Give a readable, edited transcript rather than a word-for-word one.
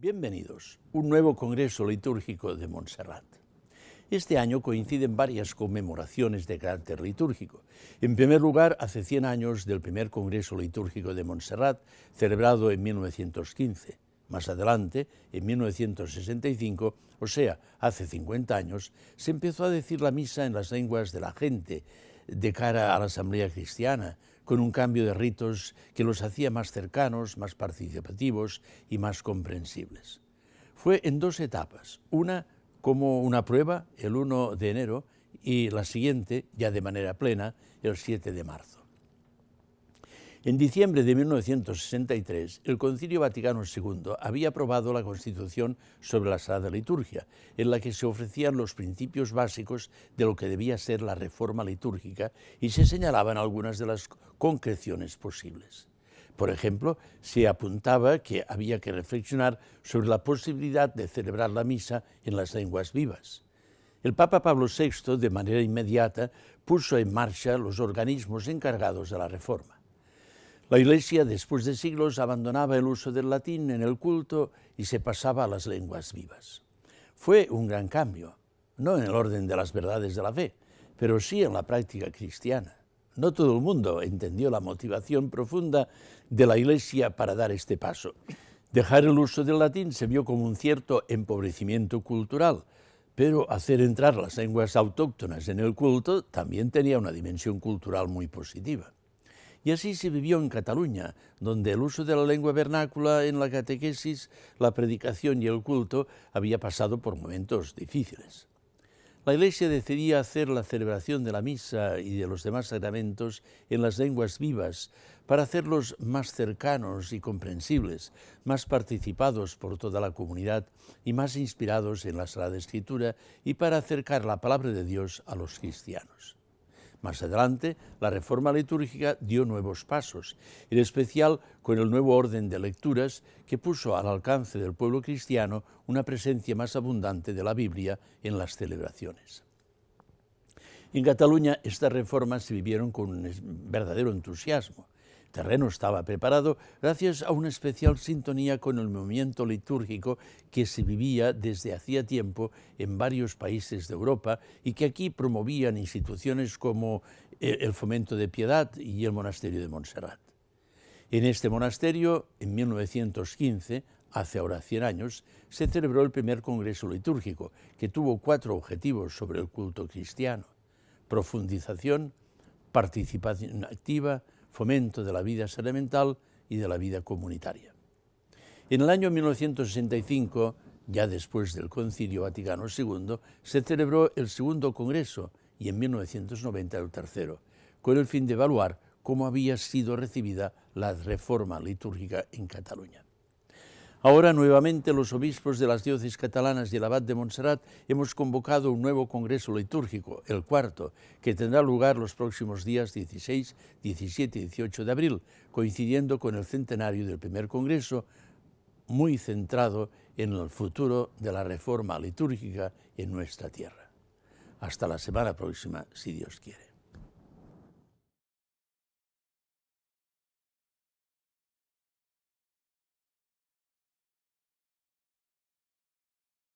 Bienvenidos, un nuevo Congreso Litúrgico de Montserrat. Este año coinciden varias conmemoraciones de carácter litúrgico. En primer lugar, hace 100 años del primer Congreso Litúrgico de Montserrat, celebrado en 1915. Más adelante, en 1965, o sea, hace 50 años, se empezó a decir la misa en las lenguas de la gente, de cara a la Asamblea Cristiana, con un cambio de ritos que los hacía más cercanos, más participativos y más comprensibles. Fue en dos etapas, una como una prueba el 1 de enero y la siguiente, ya de manera plena, el 7 de marzo. En diciembre de 1963, el Concilio Vaticano II había aprobado la Constitución sobre la Sagrada Liturgia, en la que se ofrecían los principios básicos de lo que debía ser la reforma litúrgica y se señalaban algunas de las concreciones posibles. Por ejemplo, se apuntaba que había que reflexionar sobre la posibilidad de celebrar la misa en las lenguas vivas. El Papa Pablo VI, de manera inmediata, puso en marcha los organismos encargados de la reforma. La Iglesia, después de siglos, abandonaba el uso del latín en el culto y se pasaba a las lenguas vivas. Fue un gran cambio, no en el orden de las verdades de la fe, pero sí en la práctica cristiana. No todo el mundo entendió la motivación profunda de la Iglesia para dar este paso. Dejar el uso del latín se vio como un cierto empobrecimiento cultural, pero hacer entrar las lenguas autóctonas en el culto también tenía una dimensión cultural muy positiva. Y así se vivió en Cataluña, donde el uso de la lengua vernácula en la catequesis, la predicación y el culto había pasado por momentos difíciles. La Iglesia decidía hacer la celebración de la misa y de los demás sacramentos en las lenguas vivas para hacerlos más cercanos y comprensibles, más participados por toda la comunidad y más inspirados en la Sagrada Escritura y para acercar la palabra de Dios a los cristianos. Más adelante, la reforma litúrgica dio nuevos pasos, en especial con el nuevo orden de lecturas que puso al alcance del pueblo cristiano una presencia más abundante de la Biblia en las celebraciones. En Cataluña, estas reformas se vivieron con un verdadero entusiasmo. El terreno estaba preparado gracias a una especial sintonía con el movimiento litúrgico que se vivía desde hacía tiempo en varios países de Europa y que aquí promovían instituciones como el Fomento de Piedad y el Monasterio de Montserrat. En este monasterio, en 1915, hace ahora 100 años, se celebró el primer Congreso Litúrgico, que tuvo 4 objetivos sobre el culto cristiano: profundización, participación activa, fomento de la vida sacramental y de la vida comunitaria. En el año 1965, ya después del Concilio Vaticano II, se celebró el segundo Congreso y en 1990 el tercero, con el fin de evaluar cómo había sido recibida la reforma litúrgica en Cataluña. Ahora, nuevamente, los obispos de las diócesis catalanas y el abad de Montserrat hemos convocado un nuevo Congreso Litúrgico, el cuarto, que tendrá lugar los próximos días 16, 17 y 18 de abril, coincidiendo con el centenario del primer Congreso, muy centrado en el futuro de la reforma litúrgica en nuestra tierra. Hasta la semana próxima, si Dios quiere.